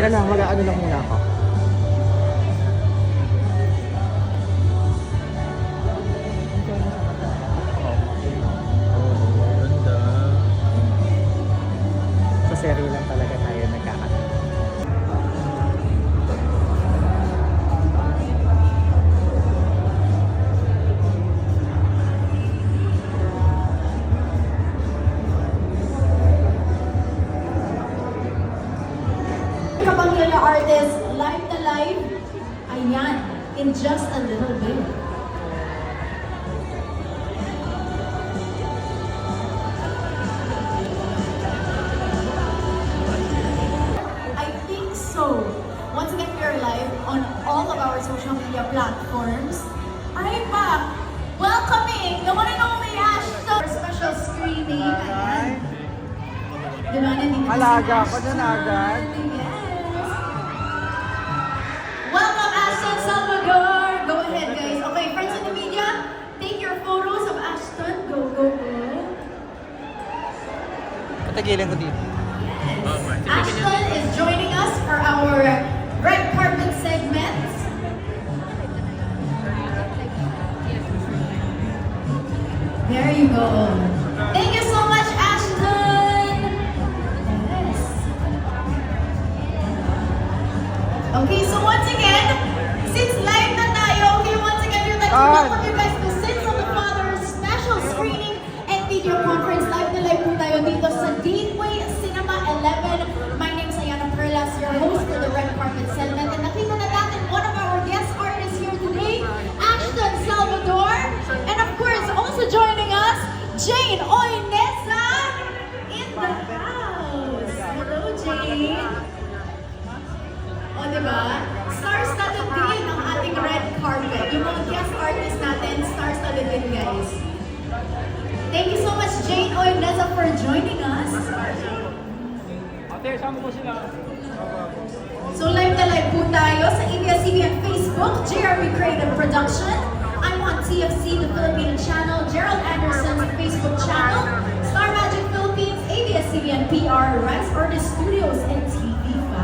lang, mag-ano lang muna ako. Sa serye lang talaga tayo nagkakataon. Kapamilya artist, live na live. Ayan, in just a little bit. I think so. Once again, we are live on all of our social media platforms. Ay pa, welcoming the one and only Ashton. Special screening. Ayan. Diba, nandito si Alaga pa Ashton. dyan agad. Yes. Welcome, Ashton Salvador. Go ahead, guys. Okay, friends in the media, take your photos of Ashton. Go, go, go. Patagilin ko dito. Ashton is joining us for our red carpet segment. There you go. Thank you so much, Ashton. Yes. Okay, so once again, since live na tayo, okay, once again, we'd like to welcome you guys to Sins of the Father special screening and video conference. Live na live po tayo dito sa Gateway Cinema 11. My name is Ayana Perlas, your host for the Red Carpet segment. And nakita na natin one of our guest artists here today, Ashton Salvador. And of course, also joining us, Jane Oinesa in the house. Hello, Jane. O, diba? Star-studded din ang ating red carpet. Yung mga guest artists natin, star-studded din, guys. Thank you so much, Jane Oinesa, for joining us. Ate, sama mo sila. So live na live po tayo sa ABS-CBN Facebook, JRB Creative Production. I'm on TFC, the Filipino channel, Gerald Anderson's Facebook channel, Star Magic Philippines, ABS-CBN PR, Rice Artist Studios, and TV5.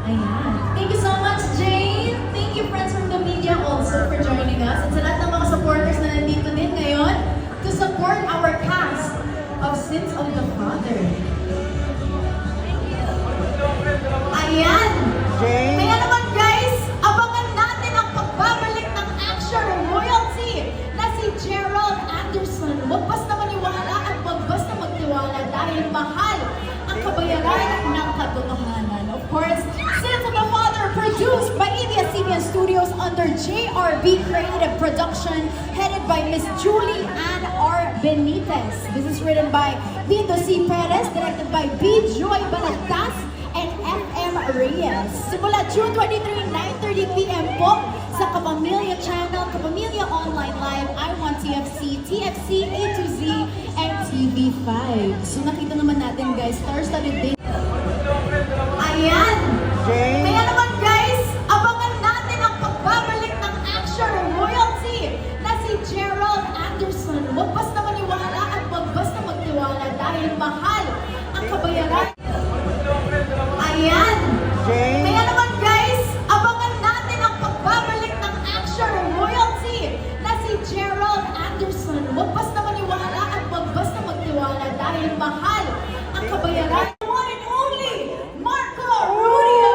Ayan. Thank you so much, Jane. Thank you, friends from the media, also for joining us. And sa lahat ng mga supporters na nandito din ngayon to support our cast of Sins of the Father. Ayan! Jane? Kaya naman guys, abangan natin ang pagbabalik ng action royalty na si Gerald Anderson. Huwag basta maniwala at huwag basta magtiwala dahil mahal ang kabayaran ng katotohanan. Of course, Sins of the Father produced by ABS-CBN Studios under JRB Creative Production headed by Miss Julie Ann R. Benitez. This is written by Vindo C. Perez, directed by B. Joy Balagtas, and FM Reyes. Simula June 23, 9:30 p.m. po sa Kapamilya Channel, Kapamilya Online Live, I Want TFC, TFC A to Z, and TV5. So nakita naman natin guys, star-studded din. Ayan! Jane? Kaya naman guys, abangan natin ang pagbabalik ng action royalty na si Gerald Anderson. Huwag basta maniwala at huwag basta magtiwala dahil mahal ang kabayaran. Ayan! Jane? Kaya naman guys, abangan natin ang pagbabalik ng action royalty na si Gerald Anderson. Huwag basta maniwala at huwag basta magtiwala dahil mahal ang kabayaran. The one and only Marco Rudio!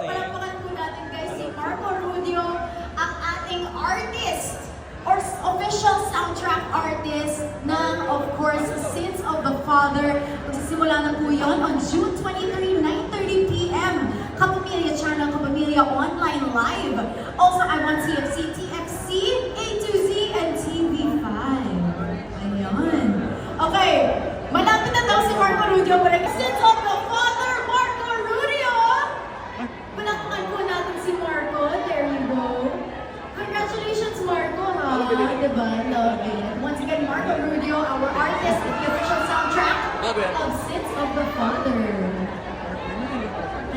Palakpakan po natin guys si Marco Rudio, ang ating artist or official soundtrack artist ng, of course, Sins of the Father. Magsisimula na po yun on June 23, 9:30 p.m. Kapamilya Channel, Kapamilya Online Live. Also, I Want TFC, TFC, A to Z, and TV5. Ayun. Okay, malapit na daw si Marco Rudio. Sins of the Father, Marco Rudio! Palakpakan po natin si Marco. There you go. Congratulations, Marco, ha? Diba? Love it. Once again, Marco Rudio, our artist, the official soundtrack of Sins of the Father.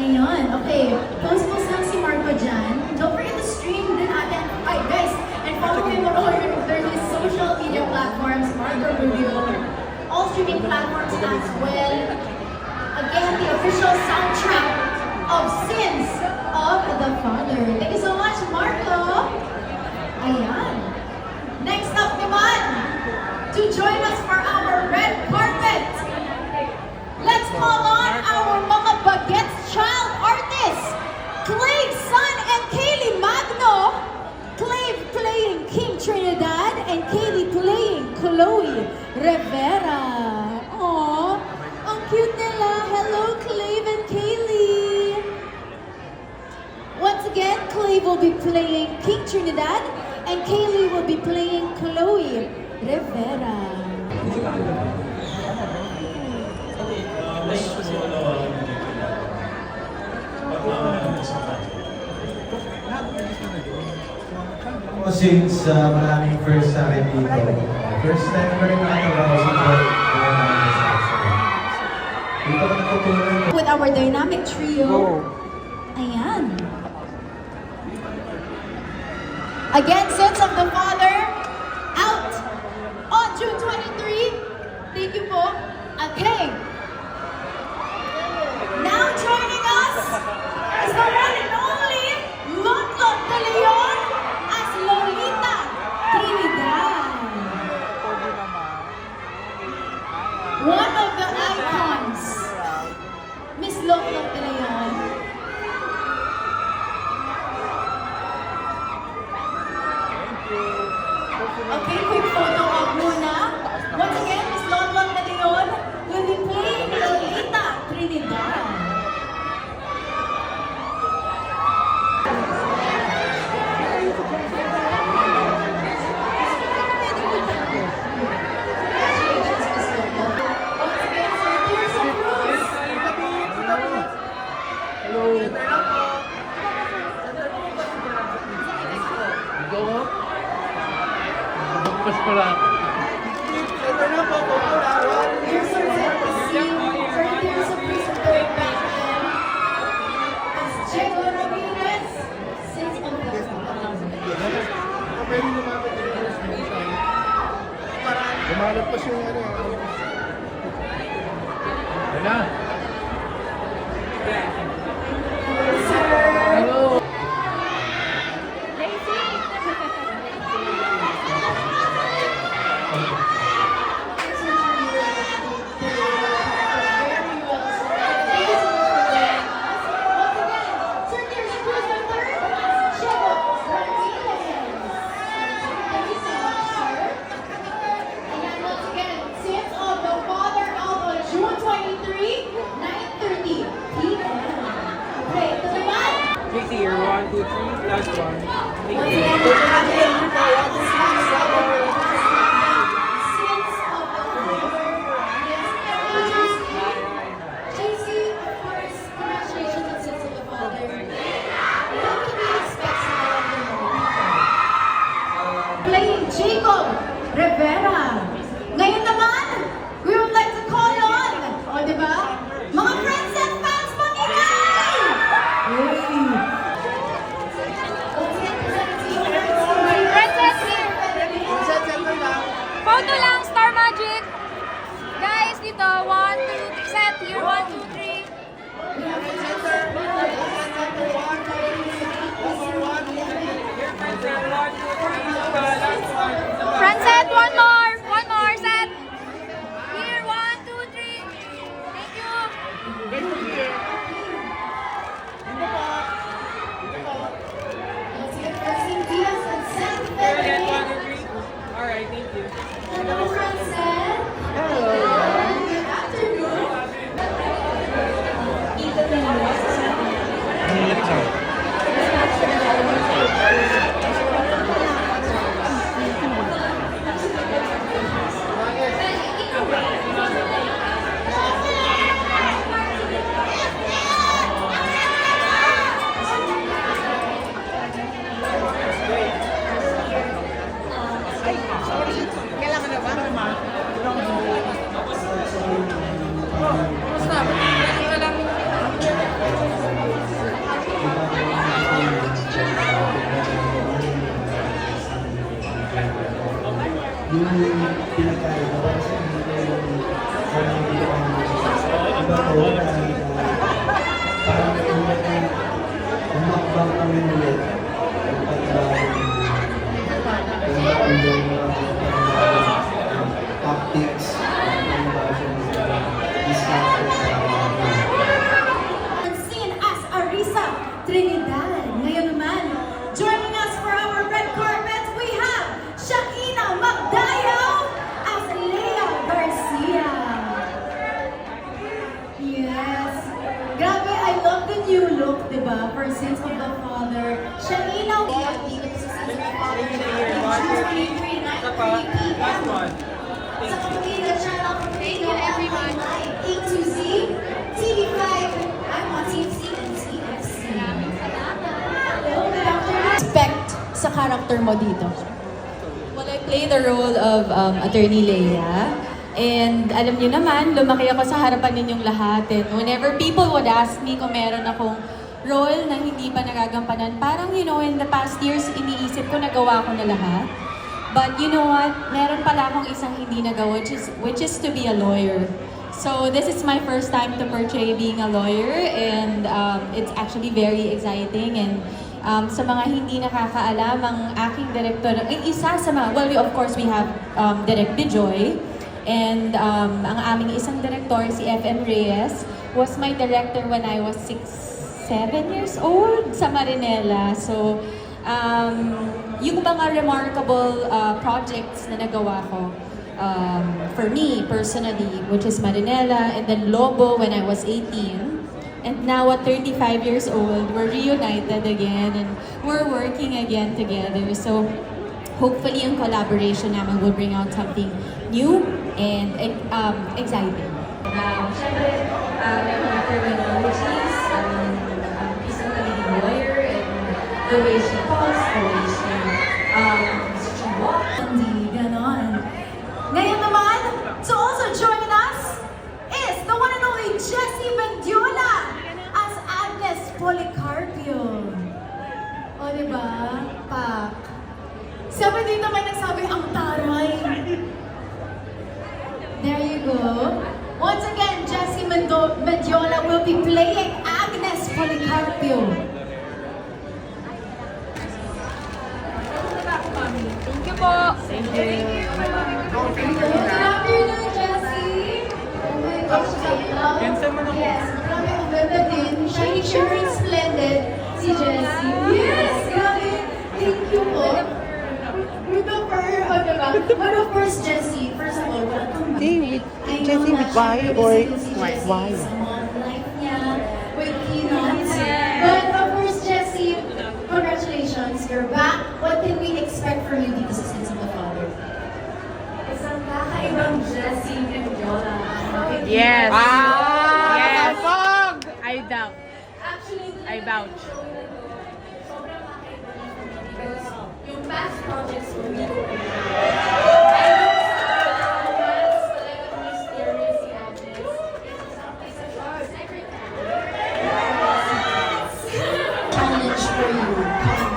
Ayun, okay. Post lang si Marco dyan. Don't forget to stream din atin. Ay, guys, and follow him on all your social media platforms, Marco Rudio. All streaming platforms as well. Again, the official soundtrack to join us for our red carpet. Let's call on our mga Bagets child artists, Clave Sun and Kaylee Magno. Clave playing King Trinidad and Kaylee playing Chloe Rivera. Aww, ang cute nila. Hello, Clave and Kaylee. Once again, Clave will be playing King Trinidad and Kaylee will be playing Chloe Rivera. Since maraming first sa akin dito, first time ko rin nakatawa si Joy. Dito ko natutunan. With our dynamic trio. Ayan. Again, Sins of the Father, out on June 23. Thank you po. Okay. Now joining us is the one and only Lotlot de Leon as Lolita Trinidad. One of the icons, Miss Lotlot de Leon. Okay, quick photo op muna. Once again, Miss Lotlot de Leon will be playing Lolita Trinidad. Mas pala. Here's our set to see. Here's a piece of the back then. It's Diego Ramirez. Sins of the Lumalagpas yung ano. Yan na. JC, you're 1, 2, 3, last one. Thank you. Playing Jacob Rivera. Ngayon naman, we would like to call on, o diba? Mga friends and fans, mag-ingay! Photo lang, Star Magic. Guys, dito. 1, 2, set. Here, 1, 2, 3. Front set, one more. One more set. Here, 1, 2, 3. Thank you. Alright, thank you. Hello, Francet. Good afternoon. Yung pinagkaiba kasi hindi ko yung iba ko na parang umakbang kami ulit kapag one. Sa kapatid channel, thank you everyone. A to Z, TV5, I'm on TFC and TFC. Hello, good afternoon. Expect sa character mo dito? Well, I play the role of Attorney Leia. And alam niyo naman, lumaki ako sa harapan ninyong lahat. And whenever people would ask me kung meron akong role na hindi pa nagagampanan, parang, you know, in the past years, iniisip ko nagawa ko na lahat. But you know what? Meron pala akong isang hindi nagawa, which is to be a lawyer. So this is my first time to portray being a lawyer, and it's actually very exciting. And sa mga hindi nakakaalam, ang aking director, isa sa mga, well, of course, we have Direk Bijoy. And ang aming isang director, si FM Reyes, was my director when I was 7 years old sa Marinela. So, yung mga remarkable projects na nagawa ko, for me, personally, which is Marinela, and then Lobo when I was 18. And now at 35 years old, we're reunited again and we're working again together. So, hopefully yung collaboration namin will bring out something new and exciting. Siyempre, my terminologies, isang naging lawyer, and the way she talks, the way she walks. Hindi ganon. Ngayon naman, to also join us is the one and only Jessie Mendiola as Agnes Policarpio. O, diba? Pak. Sabi dito may nagsabi, ang taray. There you go. Once again, Jessie Mendiola will be playing Agnes Policarpio. Thank you po. Thank you. Good afternoon, Jessie. Oh my gosh, I love it. Handsome man ako. Yes, grabe ang ganda din. Shiny shirt, splendid. Si Jessie. Yes, grabe. Thank you po. With the fur, diba? But of course, Jessie, first of all, welcome back. Jessie with Y or Y? Sa month life niya, with peanuts. But of course, Jessie, congratulations, you're back. What can we expect from you dito sa Sins of the Father? Isang kakaibang Jessie Mendiola. Yes. Yes. Yes! I doubt. Actually, I vouch. sobrang kakaiba because yung past projects ko dito, Challenge for you. Coming back.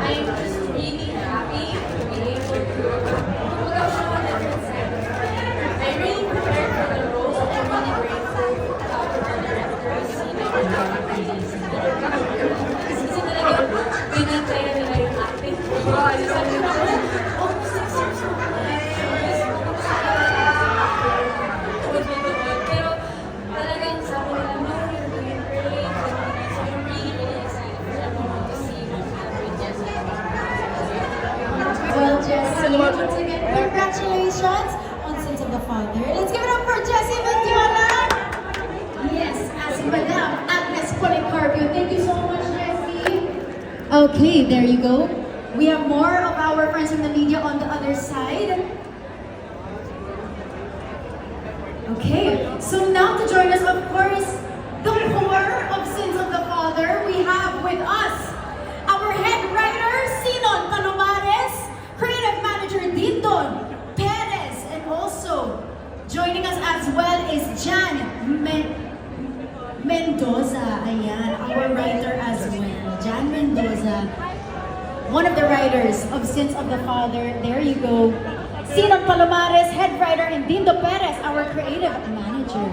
I'm just really happy to be able to kumbaga show a different side. I really prepared for the role. I'm really grateful to our director, si kasi talaga binintay na nila yung acting ko. Kasi sabi ko, almost 6 years old na. Pero talagang sabi nila, no, you're doing great. So I'm really, really excited for everyone to see what happened with Jessica. Well, Jessie, once again, congratulations on Sins of the Father. Let's give it up for Jessie Mendiola. Yes, as Madam Agnes Policarpio. Thank you so much, Jessie. Okay, there you go. We have more of our friends from the media on the other side. Okay, so now to join us, of course, the core of Sins of the Father, we have with us our head writer, Sinon Palomares, creative manager, Dindon Perez, and also joining us as well is Jan Mendoza. Ayan, our writer as well. Jan Mendoza, one of the writers of Sins of the Father. There you go. Sinon Palomares, head writer, and Dindo Perez, our creative manager.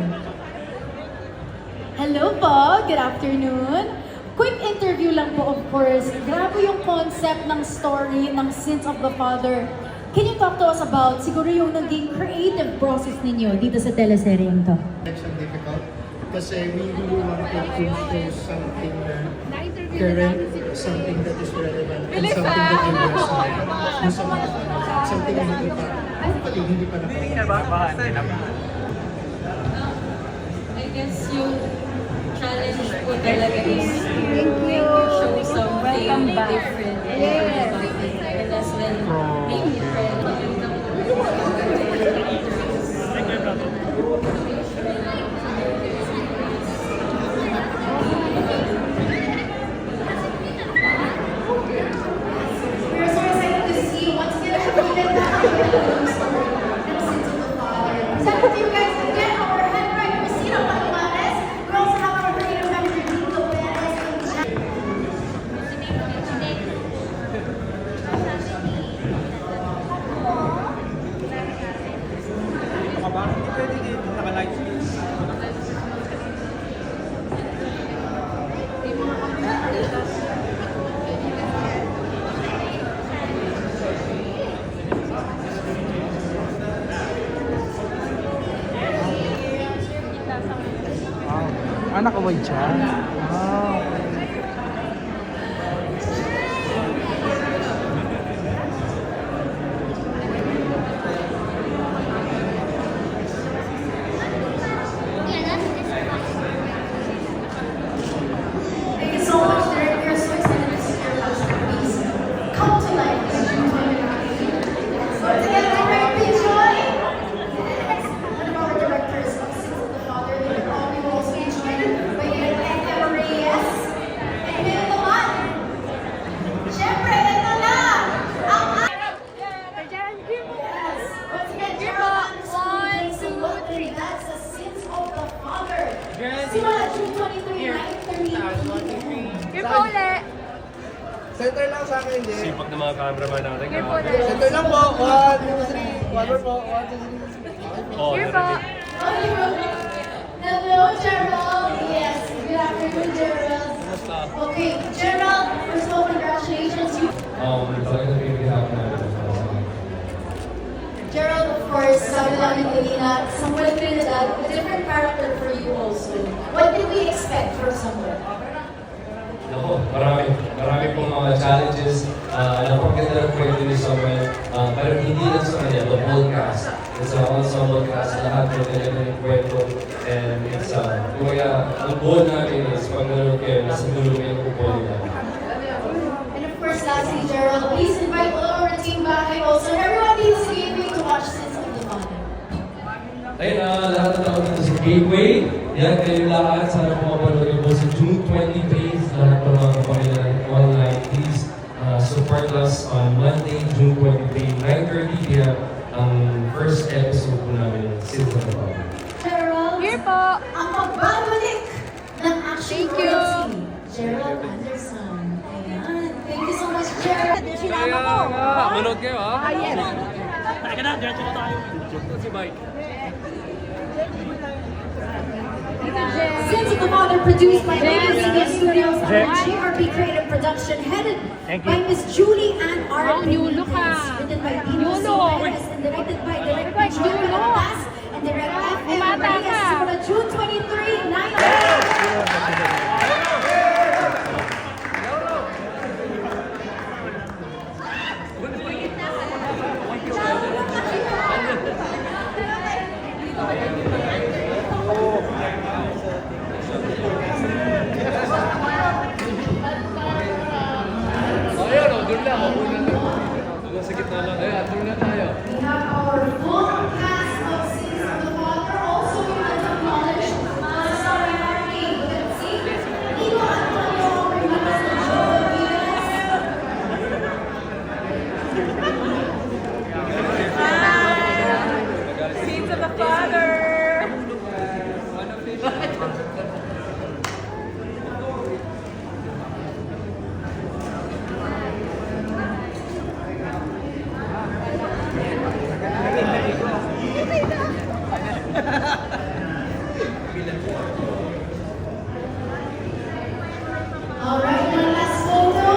Hello po, good afternoon. Quick interview lang po, of course. Grabe yung concept ng story ng Sins of the Father. Can you talk to us about siguro yung naging creative process ninyo dito sa teleseryeng to? It's difficult kasi we really wanted to show something current, something that is relevant, and something that you will sa mga something na hindi pa, hindi pa Kinabahan. I guess yung challenge ko talaga is to show something different and as well make it relevant. We're so excited to see what's going to happen now. Send to you guys again, our head right, Cristina Palomares. We also have our creative manager, Nico Perez and Jack. Pwede dito, naka-live stream. Anak ko ba dyan? Oh. Thank you so much, Derek. We're so excited to see your masterpiece come to life in June 2019. So together, right, big joy. One of our directors of Sins of the Father, they will all be also joined by Direk F.M. Reyes. And ngayon naman, syempre, ito na, ang once again, Gerald Anderson, 1, 2, 3. That's the Sins of the Father. Simula June 23, 9:30. Here po ulit. Center lang sa akin, hindi. Sipag ng mga cameraman natin. Here po ulit. Center lang po. 1, 2, 3. One more po. 1, 2, 3. Oh, Here po. Hello, Gerald. Yes, good afternoon, Gerald. Okay, Gerald, first of all, congratulations. Talagang pinag-ihap namin. Gerald, of course, sabi namin kanina, Samuel Trinidad, a different character for you also. What did we expect from Samuel? Ako, marami pong mga challenges. Napakaganda ng kwento ni Samuel. Pero hindi lang sa kanya, the whole cast. It's an ensemble cast. Lahat ng maganda yung kwento. And it's, kaya ang goal namin is pag nanonood kayo, nasa dulo kayo ng upo nila. And of course, lastly, Gerald, please invite all our team back and also everyone in this gateway to watch Sins of the Father. Ayun, lahat ng tao dito sa Gateway. Yan, kayo lahat. Sana po mapanood niyo po sa June 23. Lahat po mga kapamilya online. Please support us on Monday, June 23, 9:30 p.m. Ang first episode po namin, Sins of the Father. Gerald, Here po. ang pagbabalik ng action Thank you. royalty, Gerald Anderson. Ayan. Thank you so much, Gerald. Kaya nga, manood kayo ha? Yes. Teka na, diretso na tayo. Si Mike. Sins of the Father, produced by Vegas Media Studios and GRP Creative Production, headed by Miss Julie Ann R. New look Benitez, ah. written by New Dino look. Perez, and directed by Direk New Joy look. Malapas and Direk F.M. Bumata Reyes. ka. Simula June 23, 9. Ayun, doon lang. Doon sa gitna lang. Ayun, doon na tayo. We have our full cast of Sins of the Father. Also, we want to acknowledge Star Harvey. Let's see. Nico Antonio Reyes and Joel Vives. Sins of the Father. All right, one last photo.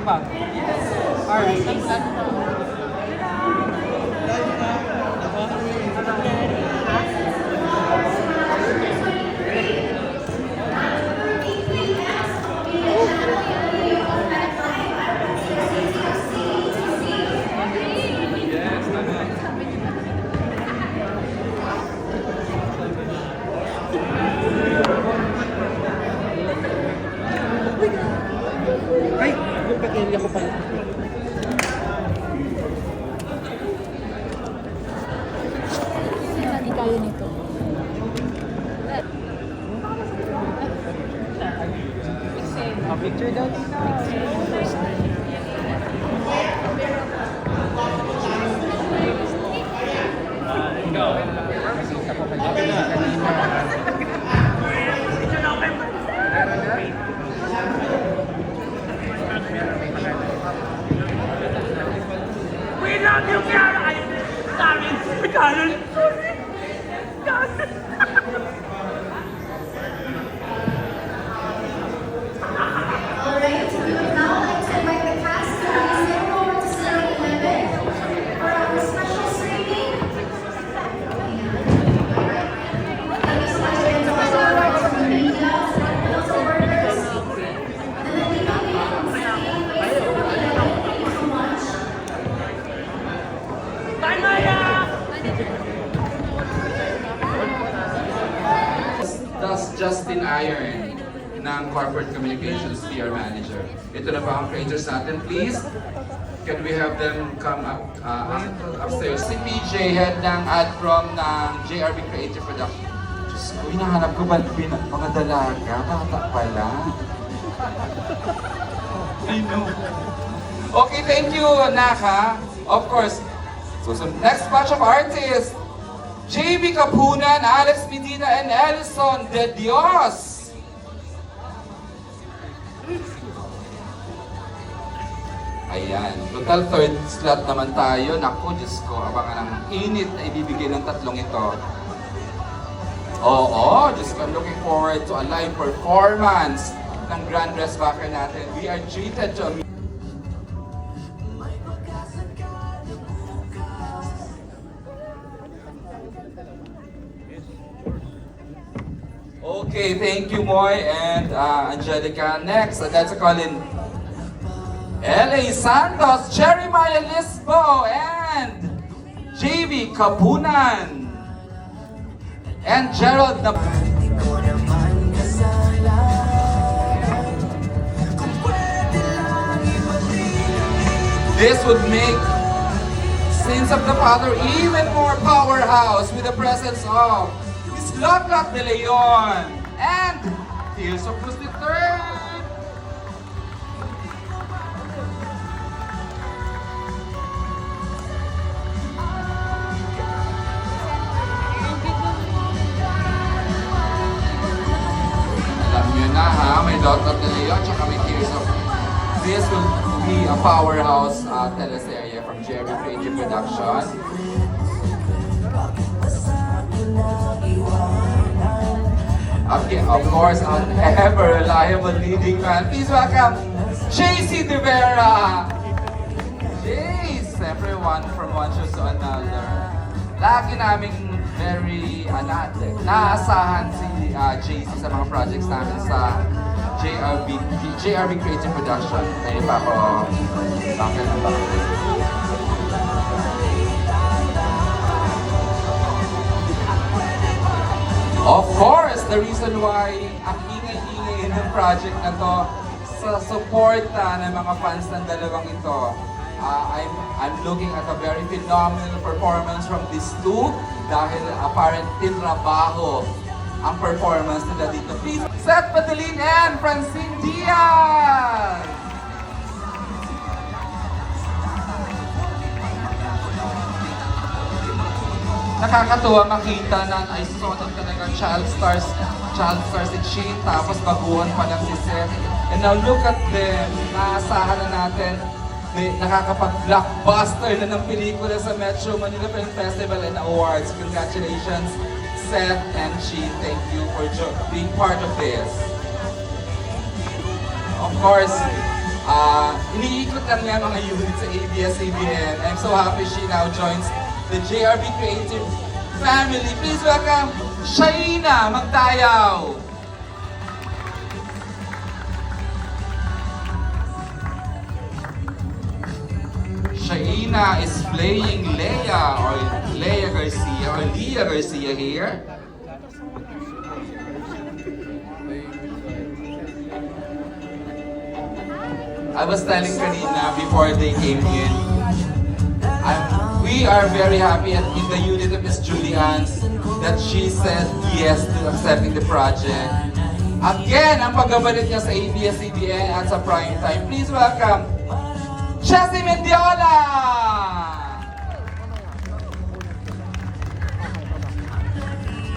ba? Alright. Ay, yung pag-area ko pala. Hindi kaya nito. Picture daw dito. We love you, Kiara! Sorry, Carol! Alright, we would now like to invite the cast to please get forward to Circle 11 for our special screening. Thank you so much again to all our workers from the media, also workers, and then we come in and see Circle 11. Thank you so much. Bye, Maya! Thus, Justin Iron ng Corporate Communications PR Manager. Ito na pa ang creators natin. Please, can we have them come up upstairs? Si PJ, head ng AdProm ng JRB Creative Production. Diyos ko, hinahanap ko ba mga dalaga? Bata pala. Okay, thank you, Naka. Of course, next batch of artists. JB Kapunan, Alex Medina, and Ellison De Dios. Ayan, total third slot naman tayo. Naku, Diyos ko, abangan ang init na ibibigay ng tatlong ito. Oo, Diyos ko, I'm looking forward to a live performance ng Grand Dressbacker natin. We are treated to a Okay, thank you, Moy and Angelica. Next, I'd like to call in L.A. Santos, Jeremiah Lisbo, and JV Kapunan, and Gerald na. This would make Sins of the Father even more powerhouse with the presence of Lot de Leon and Tears of Cruz III. Alam nyo na ha, may Lot de Leon tsaka may Tears of. This will be a powerhouse teleserye from JRB Creative Production. Okay, of course, our ever reliable leading man. Please welcome JC De Vera. Jeez, everyone from one show to another. Lagi naming very naasahan si JC sa mga projects namin sa JRB Creative Production. Ay pa ako, bakit na ba? Of course, the reason why ang ingay-ingay ng project na to sa suporta ng mga fans ng dalawang ito, I'm looking at a very phenomenal performance from these two dahil apparently trabaho ang performance nila dito. Please, Seth Padalin and Francine Diaz! Nakakatuwa makita na I saw them talaga child stars si Shane, tapos baguhan pa lang si Seth. And now look at them, naasahan na natin, nakakapag-blockbuster na ng pelikula sa Metro Manila Film Festival and Awards. Congratulations, Seth and Shane. Thank you for being part of this. Of course, Iniikot lang niya mga unit sa ABS-CBN. I'm so happy she now joins the JRB Creative family. Please welcome Shaina Magtayaw. Shaina is playing Leia or Leia Garcia or Leia Garcia here. I was telling Karina before they came in, we are very happy at in the unit of Miss Julian that she said yes to accepting the project. Again, ang pagbabalik niya sa ABS-CBN at sa prime time. Please welcome Chessy Mendiola!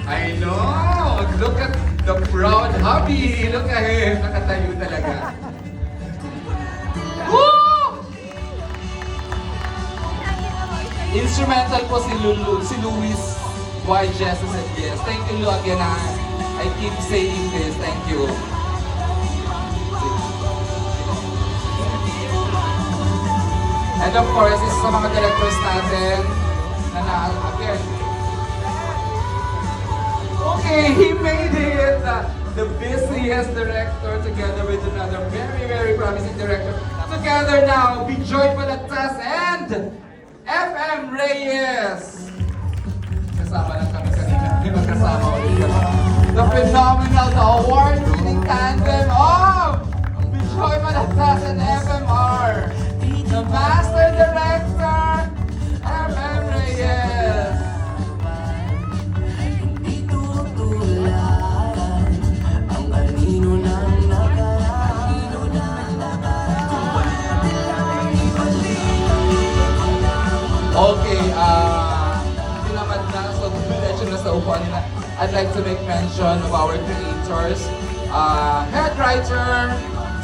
I know! Look at the proud hubby! Look at him! Nakatayo talaga. Woo! Instrumental po si Luis Y. Jesus and yes. Thank you, Lu, again. I keep saying this. Thank you. And of course, isa sa mga directors natin na again. Okay, he made it! The busiest director together with another very, very promising director. Together now, Bijoy Balagtas and FM Reyes. Kasama lang kami kanina. Hindi magkasama ulit kami. The phenomenal, the award-winning tandem of Bijoy Balagtas and FMR. The master director, FM Reyes. Okay, tinamad na, so diretso na sa upuan na. I'd like to make mention of our creators. Head writer,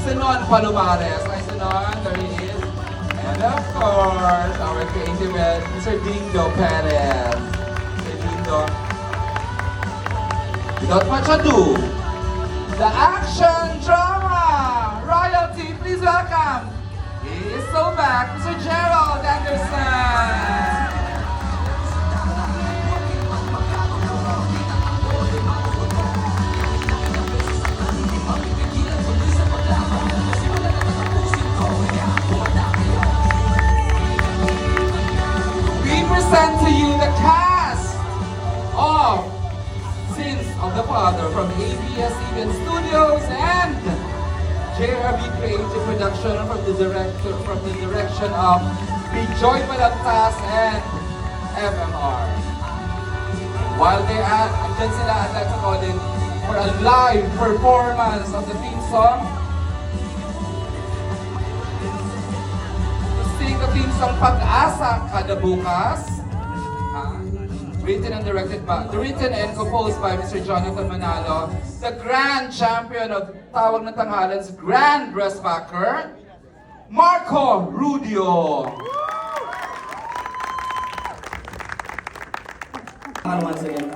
Sinon Palomares. Hi Sinon, there he is. And of course, our creative head, Mr. Dindo Perez. Mr. Dindo. Without much ado, the action drama royalty, please welcome. He is so back, Mr. Gerald Anderson. We present to you the cast of Sins of the Father from ABS-CBN Studios and JRB Creative Production from the direction of Bijoy Balagtas and FMR. While they are, andyan sila, I'd like to call in for a live performance of the theme song. To sing the theme song Pag-asa Kada Bukas. Written and composed by Mr. Jonathan Manalo, the grand champion of Tawag ng Tanghalan's Grand Dressbacker, Marco Rudio. Once again.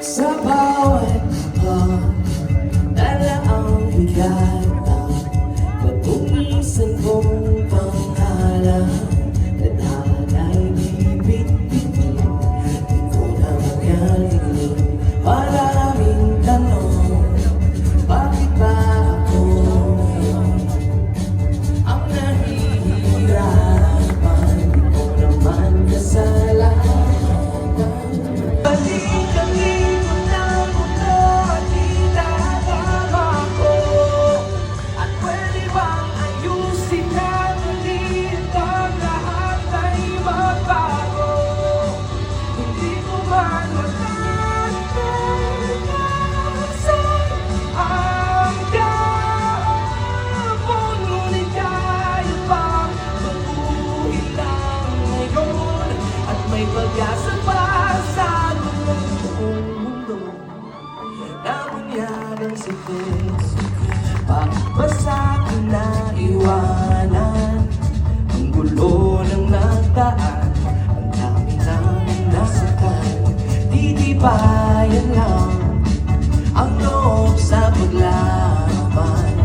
Sa bawat dala ang bigat ng pag-umisan kong panghalang. Maraming tanong, bakit ba ako ang nahihirapan? Di ko naman kasalanan. Balik-balik ng mundo at di tatama ko. At pwede bang ayusin at ulit ang lahat ay magbago? Hindi ko man may pag-asa pa sa buong mundo na bunyagin si Kristo. Pagpasa ko na iwanan ang gulo ng nagdaan, ang dami nang nasaktan. Titibayan lang ang loob sa paglaban.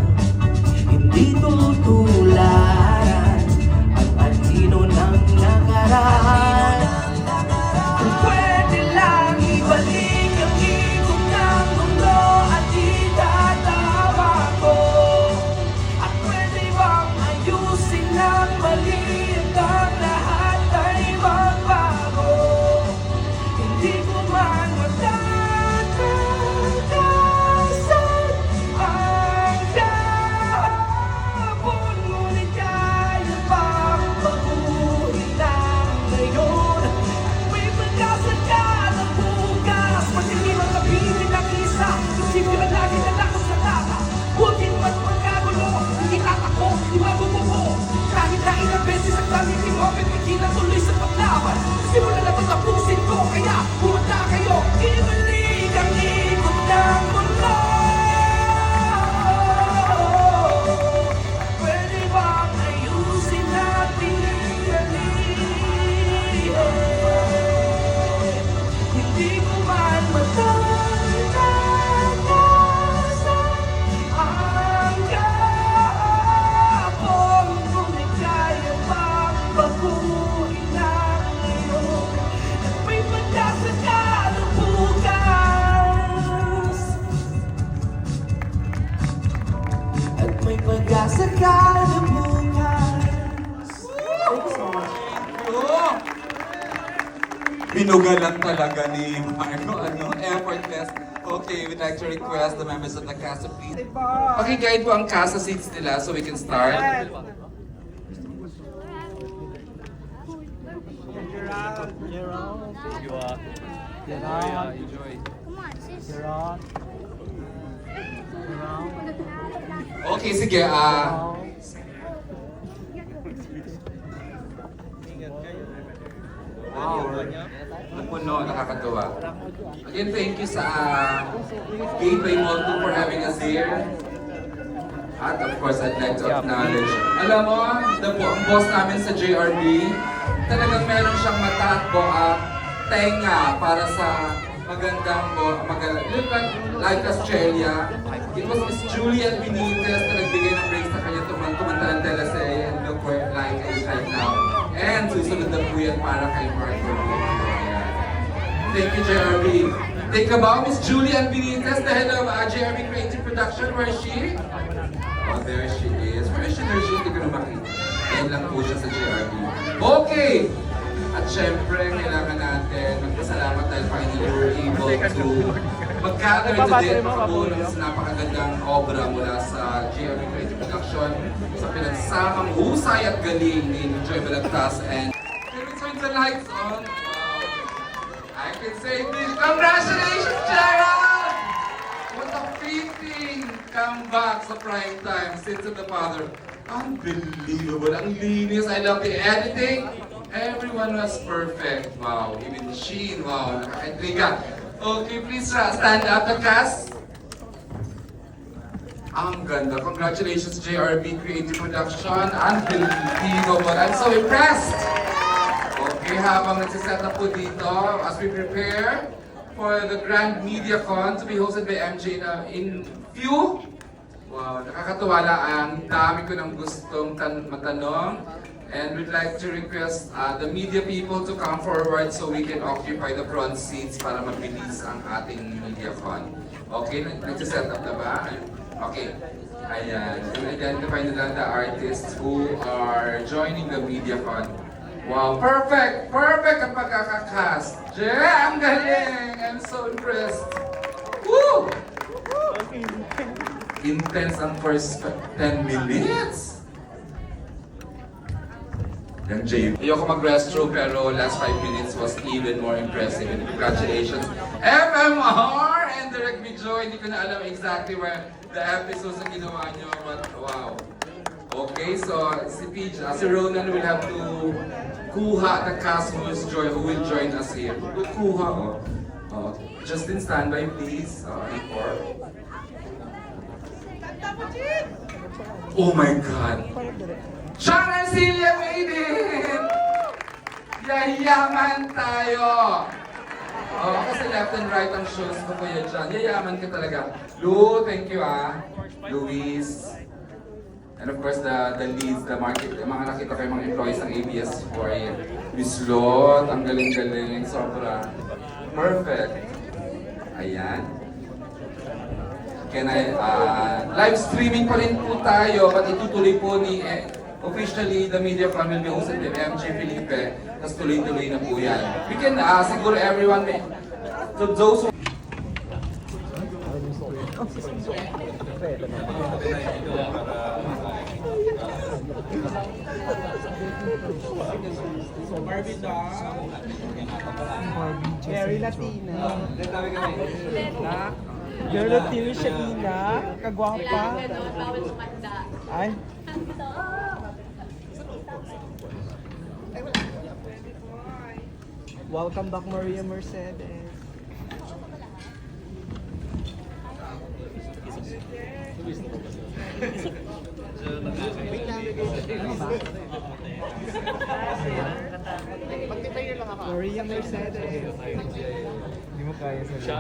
pag-asa ka na bukas. Thank you so much. Binugalan talaga ni Marco, effortless. Okay, we'd like to request the members of the cast to please. Pakiguide po ang cast sa seats nila so we can start. Okay, sige. Wow. Puno, nakakatuwa. Again, thank you sa Gateway Mall 2 for having us here. At of course, I'd like to acknowledge, alam mo, ang boss namin sa JRB, talagang meron siyang mata at tenga para sa magandang like Australia. It was Miss Julian Benitez na nagbigay ng break sa kanya tumantalang teleserye and look where like is right now. And susunod na po yan para kay Marco. Thank you, JRB. Think about Miss Julian Benitez, the head of JRB Creative Production. Where is she? Oh, there she is. Where is she? There she is. Hindi ko na makita. Yan lang po siya sa JRB. Okay! At syempre, kailangan natin magpasalamat dahil finally we were able to mag-gather today at makabuo ng napakagandang obra mula sa JRB Creative Production sa pinagsamang husay at galing ni Joy Balagtas and can we turn the lights on? I can say this. Congratulations, Gerald! What a fitting comeback sa prime time, Sins of the Father. Unbelievable. Ang linis. I love the editing. Everyone was perfect. Wow. Even Sheen. Wow. Nakakaintriga. Okay, please stand up the cast. Ang ganda. Congratulations, JRB Creative Production. Unbelievable. I'm so impressed. Okay, habang nagsiset up po dito, as we prepare for the Grand MediaCon to be hosted by MJ in few. Wow, nakakatuwa ang dami ko ng gustong matanong. And we'd like to request the media people to come forward so we can occupy the front seats para mabilis ang ating MediaCon. Okay, nagsiset up na ba? Okay. Ayan. Identify nila the artists who are joining the MediaCon. Wow, perfect! Perfect ang pagkakakast! Yeah, ang galing! I'm so impressed! Woo! Intense ang first 10 minutes! Yung Jay. Ayoko mag-restroom pero last 5 minutes was even more impressive. And congratulations, MMR and Direct Joy. Hindi ko na alam exactly where the episodes na ginawa nyo, but wow. Okay, so si Ronan will have to kuha the cast who will join us here. Kuha, oh. Justin, standby please. Oh my God! Sean and Celia made it! Yayaman tayo! Oh, kasi left and right ang shows ko kuya dyan. Yayaman ka talaga. Lou, thank you Luis. And of course, the leads, the market, mga nakita ko yung mga employees ng ABS-4. Miss Lot, ang galing-galing, sobra. Perfect. Ayan. Live streaming pa rin po tayo, but itutuloy po ni, officially, the MediaCon will be hosted by MJ Felipe. Tapos tuloy-tuloy na po yan. We can, siguro everyone may, to those who Very Latina. Very Latina siya, Ina. Kagwapa. Ay. Welcome back, Maria Mercedes. Maria Mercedes. Hindi mo kaya sa siya.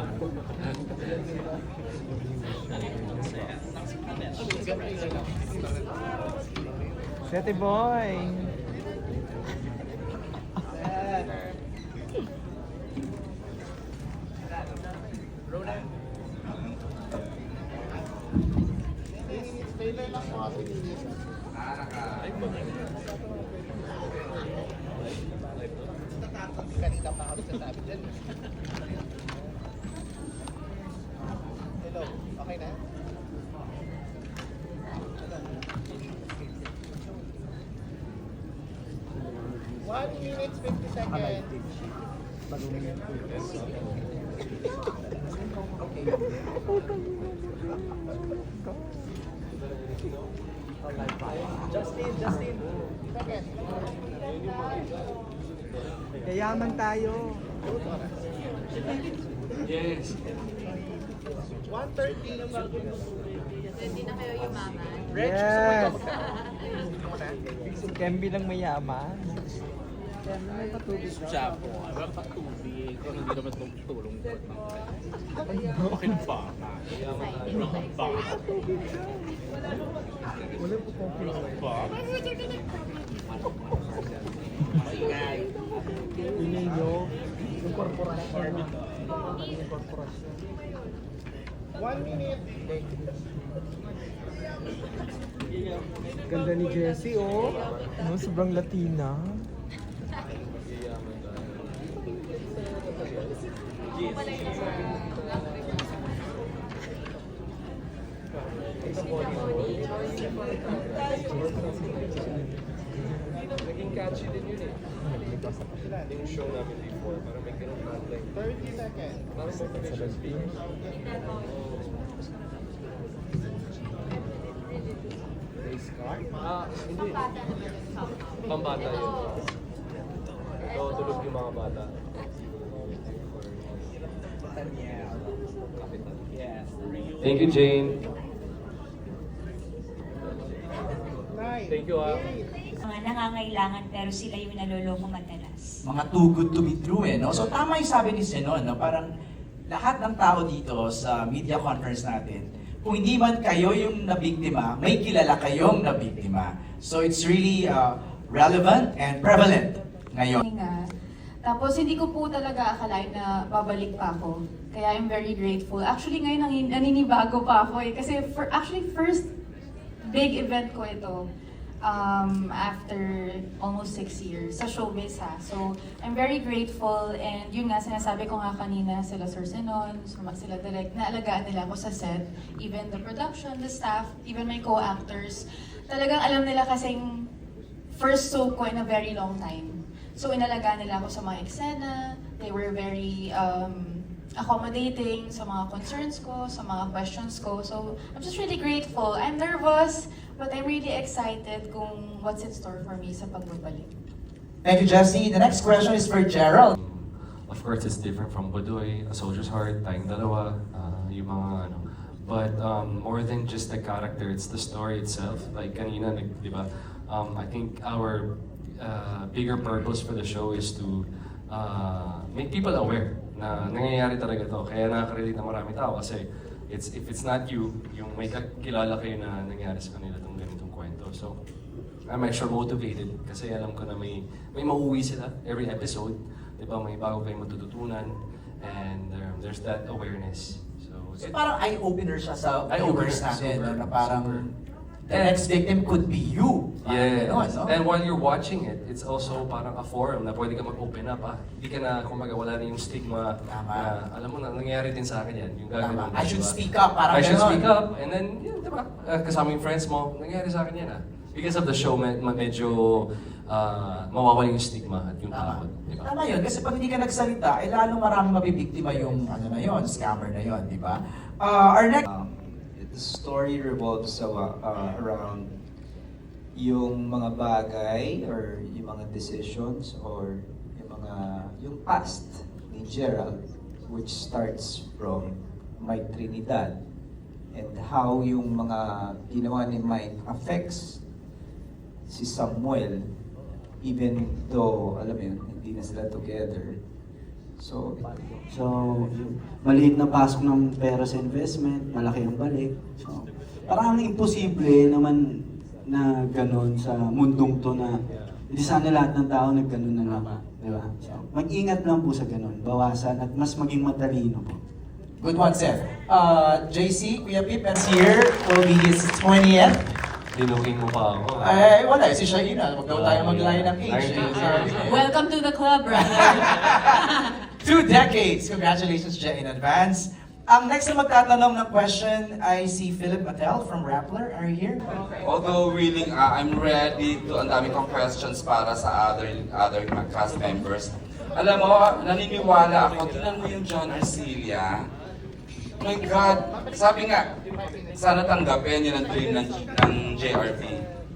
Sete boy. Kanina pa ako sasabi dyan. Hello, okay na? One minute, 50 seconds. Justin. Yayaman tayo. Yes. 1:30 yung bago yung Hindi na kayo yumaman. Yes! Si Kemby lang mayaman. Siya po. Walang patubig. Kung hindi naman tulong ko. Bakit ba? Wala po po. Ingay nyo. Yung korporasyon. Yung korporasyon. 1 minute. Ganda ni Jessie, oh. No, sobrang Latina. Naging catchy din yun eh. Yung show namin before, parang may ganun tagline. 30 seconds. Parang motivation speakers. Hindi. Pambata yun. Ito, tulog yung mga bata. Thank you, Jane. Thank you, Mga nangangailangan pero sila yung naloloko madalas. Mga too good to be true eh, no? So tama yung sabi ni Zenon, no? Parang lahat ng tao dito sa media conference natin, kung hindi man kayo yung nabiktima, may kilala kayong nabiktima. So it's really relevant and prevalent ngayon. Tapos hindi ko po talaga akalain na babalik pa ako. Kaya I'm very grateful. Actually ngayon naninibago pa ako eh. Kasi first big event ko ito. After almost 6 years sa showbiz ha. So, I'm very grateful and yun nga, sinasabi ko nga kanina sila Sir Zenon, sila direct, naalagaan nila ako sa set. Even the production, the staff, even my co-actors. Talagang alam nila kasing first soap ko in a very long time. So, inalagaan nila ako sa mga eksena. They were very accommodating sa mga concerns ko, sa mga questions ko. So, I'm just really grateful. I'm nervous, but I'm really excited kung what's in store for me sa pagbabalik. Thank you, Jessie. The next question is for Gerald. Of course, it's different from Budoy, A Soldier's Heart, tayong dalawa, yung mga ano. But more than just the character, it's the story itself. Like kanina, di ba? I think our bigger purpose for the show is to make people aware na nangyayari talaga to. Kaya nakaka-relate na marami tao kasi if it's not you, yung may kilala kayo na nangyari sa kanila itong ganitong kwento. So, I'm extra motivated kasi alam ko na may mauwi sila every episode. Diba, may bago kayong matututunan and there's that awareness. So parang eye-opener siya sa viewers natin, super, na parang super. the next victim could be you. Yeah, Parang gano'n, no? and while you're watching it, it's also parang a forum na pwede ka mag-open up. Hindi ka na, kumbaga, wala na yung stigma na, alam mo na, nangyayari din sa akin yan. Yung gagawin. I should speak up, parang I should gano'n. speak up, and then, yun, diba, kasama yung friends mo, nangyayari sa akin yan Because of the show, medyo mawawala yung stigma at yung takot. Diba? Tama yun, kasi pag hindi ka nagsalita, lalong maraming mabibiktima yung ano na yun, scammer na yun, di ba? Our next... The story revolves around yung mga bagay or yung mga decisions or yung past ni Gerald, which starts from Mike Trinidad, and how yung mga ginawa ni Mike affects si Samuel, even though, alam mo yun, hindi na sila together. So, maliit na pasok ng pera sa investment, malaki ang balik. So, parang imposible naman na gano'n sa mundong to na hindi sana lahat ng tao nagganon na lang. Di ba? So, mag-ingat lang po sa gano'n, bawasan at mas maging matalino po. Good one, Seth. JC, Kuya Pip, and here will be his 20th. Dinuking mo pa ako. Ay, wala. Si Shaina. Huwag daw tayo mag-line ng age. Welcome to the club, brother. 2 decades. Congratulations, Jen, in advance. Next na magtatanong ng question ay si Philip Patel from Rappler. Are you here? Although willing, I'm ready to, ang dami kong questions para sa other cast members. Alam mo, naniniwala ako, tingnan mo yung John Arcilla. My God, sabi nga, sana tanggapin yun ang dream ng JRP.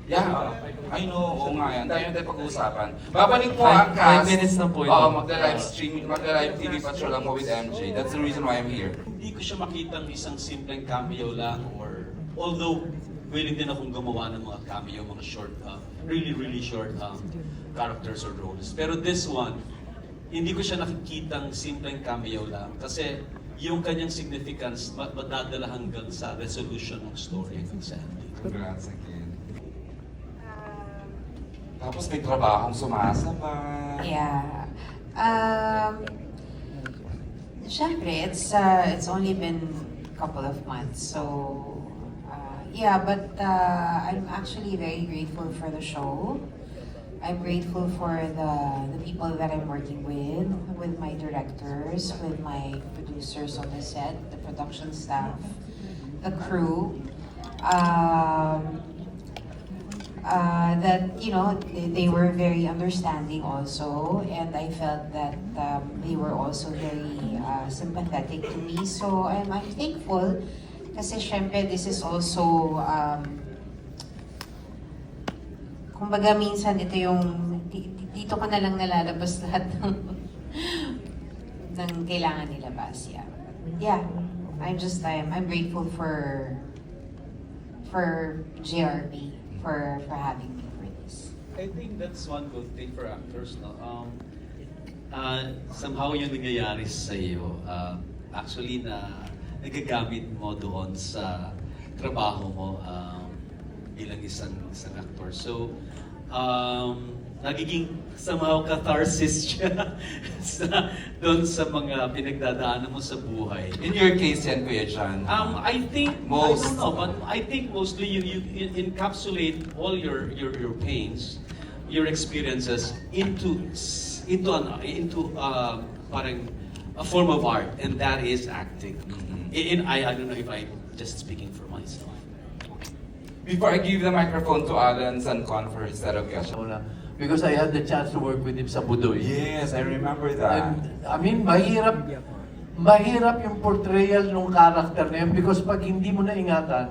Yeah, I know, oo nga yan. Tayo na tayo pag-uusapan. Babalik po ang cast. 5 minutes na po ito. Oo, magda-live streaming, magda-live TV patrol lang po with MJ. That's the reason why I'm here. Hindi ko siya makitang isang simpleng cameo lang or although willing din akong gumawa ng mga cameo, mga short, really short characters or roles. Pero this one, hindi ko siya nakikitang simpleng cameo lang kasi yung kanyang significance madadala hanggang sa resolution ng story hanggang sa ending. Congrats again. Tapos may trabahong sumasabay. Yeah. Siyempre, it's only been a couple of months, so yeah. But I'm actually very grateful for the show. I'm grateful for the people that I'm working with my directors, with my producers on the set, the production staff, the crew. That they were very understanding also, and I felt that they were also very sympathetic to me. So I'm thankful kasi syempre this is also kumbaga minsan ito yung dito ko na lang nalalabas lahat ng kailangan nilabas. Yeah, I'm grateful for JRP for having me for this. I think that's one good thing for actors, no? Somehow yung nangyayari sa iyo, actually nagagamit mo doon sa trabaho mo bilang isang actor. So, nagiging somehow catharsis siya doon sa mga pinagdadaanan mo sa buhay. In your case yan, Kuya John? I think most. I don't know, but I think mostly you encapsulate all your pains, your experiences into parang a form of art, and that is acting. I don't know if I'm just speaking for myself. Before I give the microphone to Alan Sanconfer instead of Kesha. Because I had the chance to work with him sa Budoy. Yes, I remember that. And, I mean, mahirap yung portrayal ng character na yun because pag hindi mo naingatan,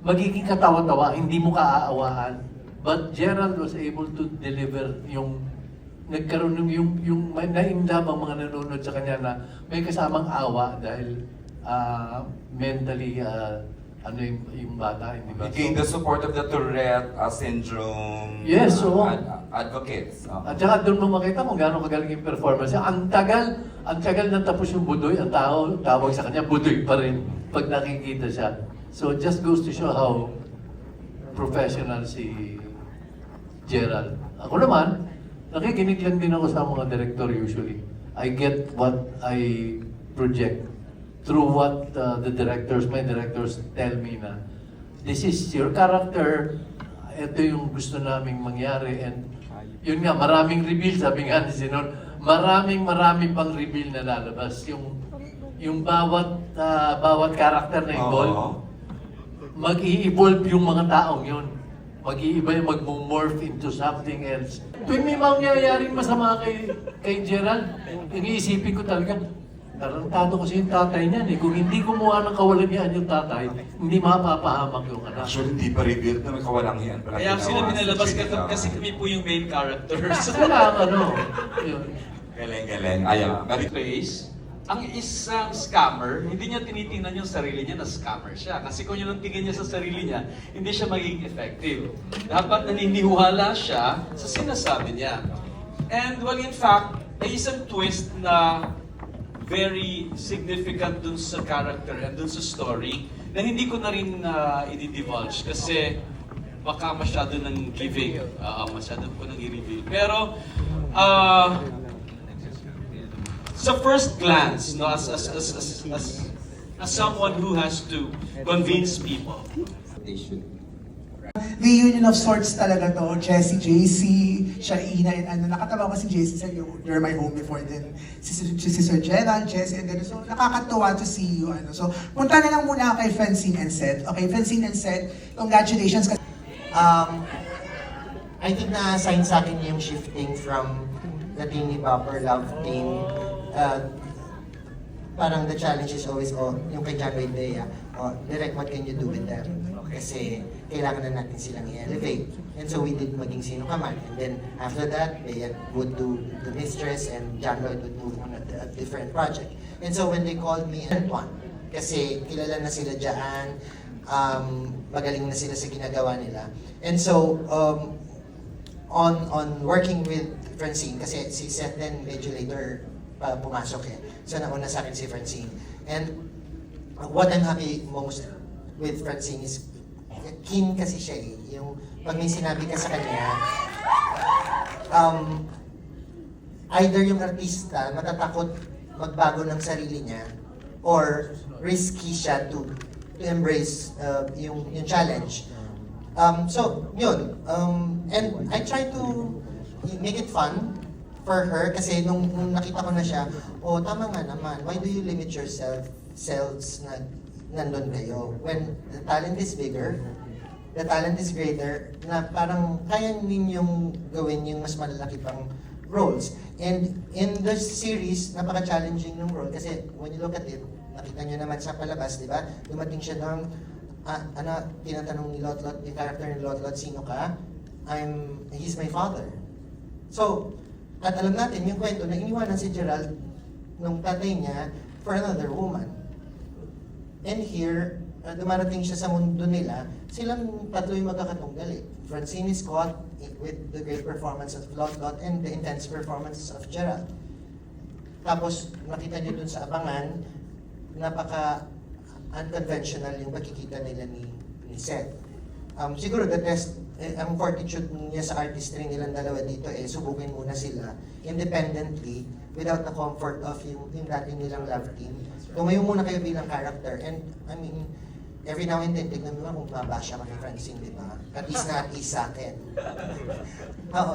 magiging katawa-tawa, hindi mo kaaawaan. But Gerald was able to deliver yung nagkaroon yung naimdam ang mga nanonood sa kanya na may kasamang awa dahil mentally yung bata, hindi ba? He gained the support of the Tourette syndrome advocates. At saka doon mo makita kung gaano kagaling yung performance. Ang tagal na tapos yung Budoy, ang tawag sa kanya, Budoy pa rin pag nakikita siya. So it just goes to show how professional si Gerald. Ako naman, nakikinig lang din ako sa mga director usually. I get what I project through what my directors tell me na this is your character, ito yung gusto naming mangyari, and yun nga, maraming reveal, sabi nga ni Sinon, maraming pang reveal na lalabas. Yung bawat character na involved, mag-i-evolve yung mga taong yun. Mag-iiba yung mag-morph into something else. Tuwing may mangyayaring masama kay Gerald, iniisipin ko talaga, tarantado kasi yung tatay niyan eh. Kung hindi gumawa ng kawalangian yung tatay, hindi mapapahamak yung anak. Actually, hindi pa revealed na may kawalangian pala. Kaya sila pinalabas kasi kami po yung main characters. Kailangan Galing. Ayaw. Place, ang isang scammer, hindi niya tinitingnan yung sarili niya na scammer siya. Kasi kung yun ang tingin niya sa sarili niya, hindi siya magiging effective. Dapat naniniwala siya sa sinasabi niya. And well, in fact, may isang twist na very significant dun sa character and dun sa story na hindi ko na rin i-divulge kasi baka masyado nang giving, masyado ko nang i-reveal. Pero sa first glance, no, as as someone who has to convince people. They should. Reunion of sorts talaga to. Jessie, JC, Shaina, and ano. Nakatawa ko si Jessie sa You're My Home before then. Si Sir Gerald, Jessie, and gano'n. So, nakakatuwa to see you. Ano. So, punta na lang muna kay Francine and Seth. Okay, Francine and Seth, congratulations. I think na-assign sa akin yung shifting from the Team ni Bopper Love Team. Parang the challenge is always, yung kay John Wayne Dea, direct, what can you do with them? Kasi kailangan na natin silang i-elevate. And so we did Maging Sino Ka Man. And then after that, Dea would do The Mistress and John Lloyd would move on a different project. And so when they called me, Antoine, kasi kilala na sila dyan, magaling na sila sa ginagawa nila. And so, on working with Francine, kasi si Seth din medyo later pumasok eh. So nauna sa akin si Francine. And what I'm happy most with Francine is keen kasi siya eh. Yung pag may sinabi ka sa kanya, either yung artista matatakot magbago ng sarili niya or risky siya to embrace yung challenge. So, yun. And I try to make it fun for her kasi nung nakita ko na siya, tama nga naman, why do you limit yourselves na nandun kayo? When the talent is bigger, the talent is greater, na parang kaya ninyong gawin yung mas malalaki pang roles. And in the series, napaka-challenging ng role kasi when you look at it, nakita nyo naman sa palabas, di ba? Dumating siya ng, tinatanong ni Lotlot, yung character ni Lotlot, sino ka? He's my father. So, at alam natin yung kwento na iniwanan si Gerald nung tatay niya for another woman. And here, dumarating siya sa mundo nila, silang tatlo yung magkakatunggal eh. Francine is caught with the great performance of Lotlot and the intense performance of Gerald. Tapos, nakita niyo dun sa Abangan, napaka-unconventional yung pagkikita nila ni Seth. Siguro the test, ang fortitude niya sa artistry nilang dalawa dito subukin muna sila independently without the comfort of yung dati nilang love team. Tumayo muna kayo bilang character. And I mean, every now and then, tignan mo kung mabasya ka ni Francine, di ba? At least na at least sa akin.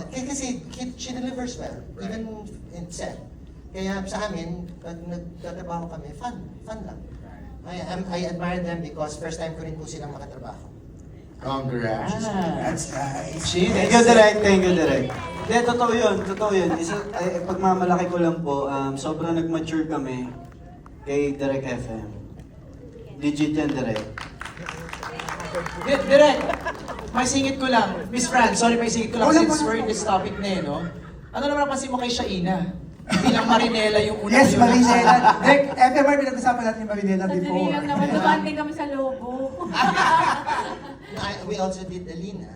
Kasi she delivers well, even in Seth. Kaya sa amin, pag nagtatrabaho kami, fun lang. I admire them because first time ko rin po silang makatrabaho. Congrats! That's nice. Thank you, Direk. Thank you, Direk. Hindi, totoo yun. Pagmamalaki ko lang po, sobrang nag-mature kami kay Direk FM. Legit yan, Direk. Direk, may singit ko lang. Miss Fran, sorry, may singit ko lang since we're in this topic na eh, no? Ano naman napansin mo kay Shaina? Bilang Marinela yung una. Yes, Marinela. Direk, FMR, pinag-usapan natin yung Marinela before. Sandali lang naman, dumating kami sa Lobo. We also did Alina.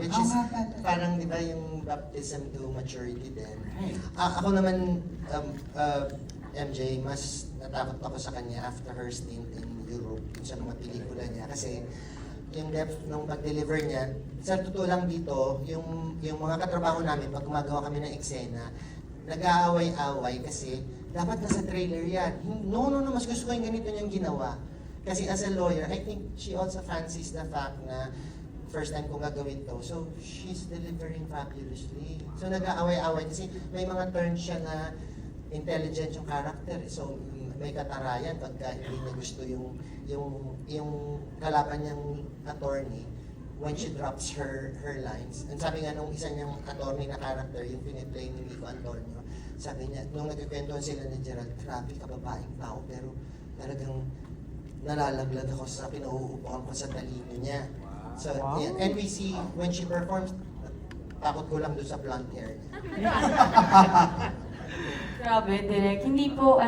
Which is parang di ba yung baptism to maturity din. Ako naman, MJ, mas natakot ako sa kanya after her stint in Europe sa mga pelikula niya. Kasi yung depth ng pag-deliver niya, sa totoo lang dito, yung mga katrabaho namin, pag gumagawa kami ng eksena, nag-aaway-away kasi dapat nasa trailer yan. No, mas gusto ko yung ganito niyang ginawa. Kasi as a lawyer, I think she also fancies the fact na first time kong gagawin to. So, she's delivering fabulously. So, nag-aaway-away kasi may mga turns siya na intelligent yung character. So, may katarayan pagka hindi niya gusto yung kalaban niyang attorney when she drops her lines. And sabi nga nung isa niyang attorney na character, yung piniplay ni Nico Antonio, sabi niya, nung nagkikwentuhan sila ni Gerald, grabe ka babaeng tao, pero talagang nalalaglag ako sa pinauupuan ko sa talino niya. So, yeah, and we see when she performs, takot ko lang doon sa blonde hair niya. Grabe, Direk. Hindi po,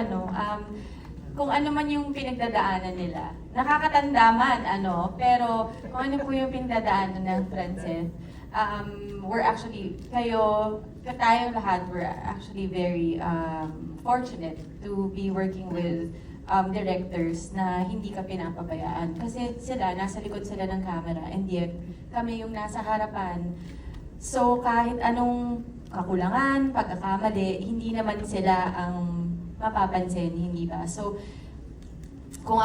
kung ano man yung pinagdadaanan nila. Nakakatanda man, pero kung ano po yung pinagdadaanan ng Francine, we're actually, tayong lahat, we're actually very fortunate to be working with directors na hindi ka pinapabayaan. Kasi sila, nasa likod sila ng camera, and yet kami yung nasa harapan. So kahit anong kakulangan, pagkakamali, hindi naman sila ang mapapansin, hindi ba? So kung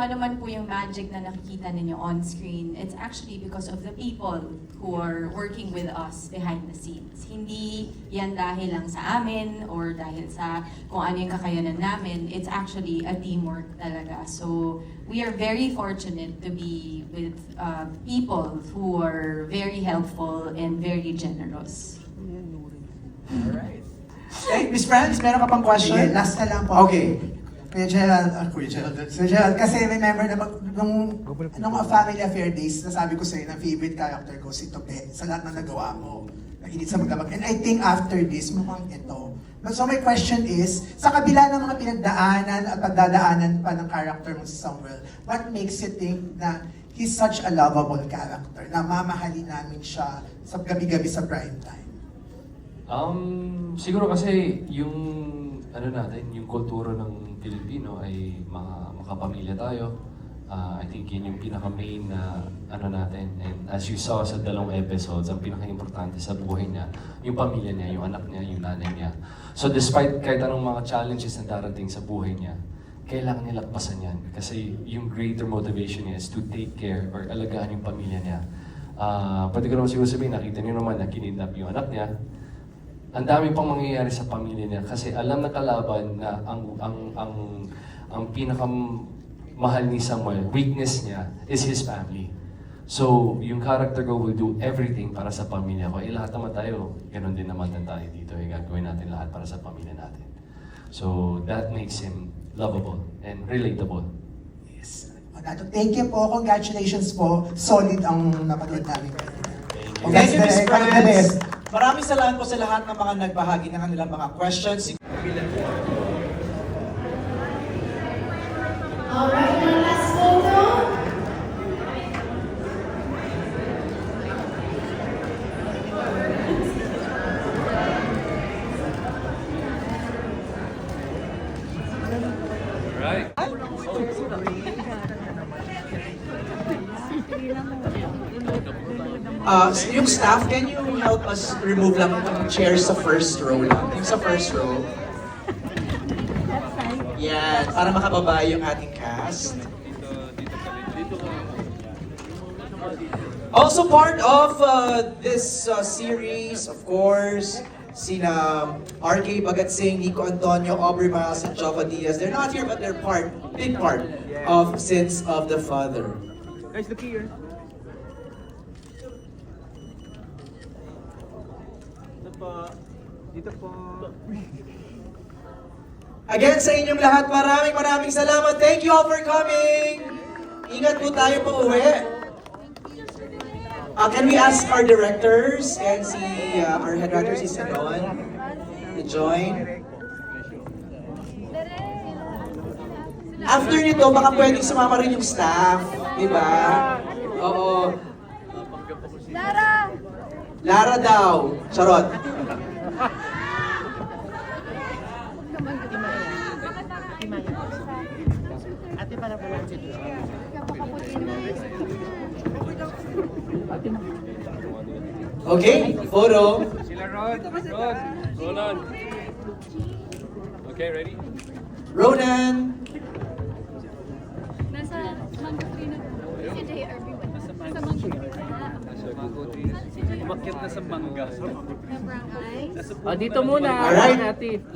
ano man po yung magic na nakikita ninyo on screen, it's actually because of the people who are working with us behind the scenes. Hindi yan dahil lang sa amin or dahil sa kung ano yung kakayanan namin. It's actually a teamwork talaga. So we are very fortunate to be with people who are very helpful and very generous. Alright. Hey, Miss Franz, meron ka pang question? Sige, last na lang po. Okay. Kuya Gerald, kasi remember na nung Family Affair Days, nasabi ko sa'yo na favorite character ko si Tope sa lahat ng nagawa mo. Nakinig sa magdamag. And I think after this, mukhang ito. So my question is, sa kabila ng mga pinagdaanan at pagdadaanan pa ng character mo si Samuel, what makes you think na he's such a lovable character, na mamahalin namin siya sa gabi-gabi sa prime time? Siguro kasi yung yung kultura ng Pilipino ay makapamilya tayo. I think yun yung pinaka-main na natin. And as you saw sa 2 episodes, ang pinaka-importante sa buhay niya, yung pamilya niya, yung anak niya, yung nanay niya. So despite kahit anong mga challenges na darating sa buhay niya, kailangan niya lagpasan yan. Kasi yung greater motivation niya is to take care or alagaan yung pamilya niya. Pwede ko naman siguro sabihin, nakita niyo naman na kinidnap yung anak niya. Ang dami pang mangyayari sa pamilya niya kasi alam na kalaban na ang pinakamahal ni Samuel, weakness niya, is his family. So, yung character ko will do everything para sa pamilya ko. Lahat naman tayo, ganun din naman tayo dito. Gagawin natin lahat para sa pamilya natin. So, that makes him lovable and relatable. Yes. Thank you po. Congratulations po. Solid ang napanood namin. Thank you, Miss Franz. Maraming salamat po sa lahat ng mga nagbahagi ng kanilang mga questions. Alright, one last photo. Right. Yung staff, can you help us remove lang yung chairs sa first row lang? Yung sa first row. Yan, para makababa yung ating cast. Also part of this series, of course, sina RK Bagatsing, Nico Antonio, Aubrey Miles, and Jova Diaz. They're not here, but they're big part of Sins of the Father. Guys, look here. Dito po. Again, sa inyong lahat, maraming salamat. Thank you all for coming. Ingat po tayo pa uwi. Can we ask our directors and our head writer, si Senon, to join? After nito, baka pwedeng sumama rin yung staff. Diba? Oo. Lara daw. Charot. Okay, photo. Sila Rod. Ronan. Okay, ready? Ronan. Nasa Mango Tree na si JRB. Nasa Mango Tree. Umakyat na sa mangga. Dito muna. Alright,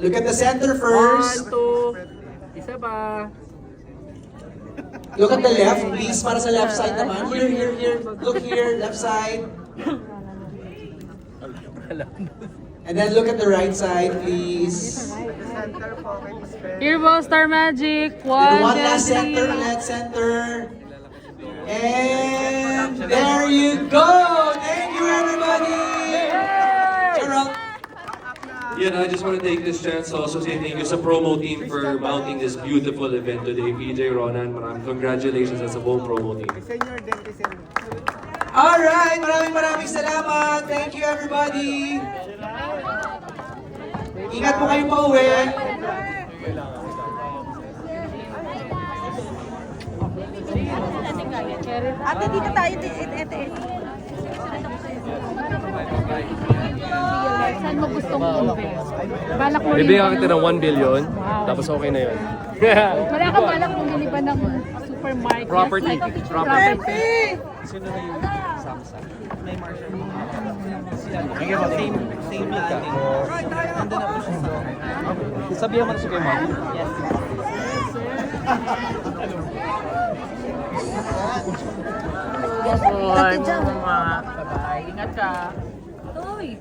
look at the center first. 1, 2. Isa pa. Look at the left, please, para sa left side naman. Here. Look here, left side. And then look at the right side, please. Here po, Star Magic. One last center, left center. And there you go! Thank you, everybody! Gerald. Yeah, I just want to take this chance to also say thank you sa promo team for mounting this beautiful event today. PJ, Ronan, congratulations sa buong promo team. Alright, maraming salamat. Thank you, everybody. Ingat po kayo pa uwi. Ate, dito tayo. Ete. Saan mo gustong invest? Balak mo Bibigyan kita ng 1 billion. Wow. Tapos okay na yun. Wala ka balak bumili ba ng supermarket? Property. Property! Sino na yung Samsung? May Marshall. Same planning. Nandun na po siya sa... Sabihan mo na siya kay Mom. Yes. Bye-bye. Ingat ka. Uy!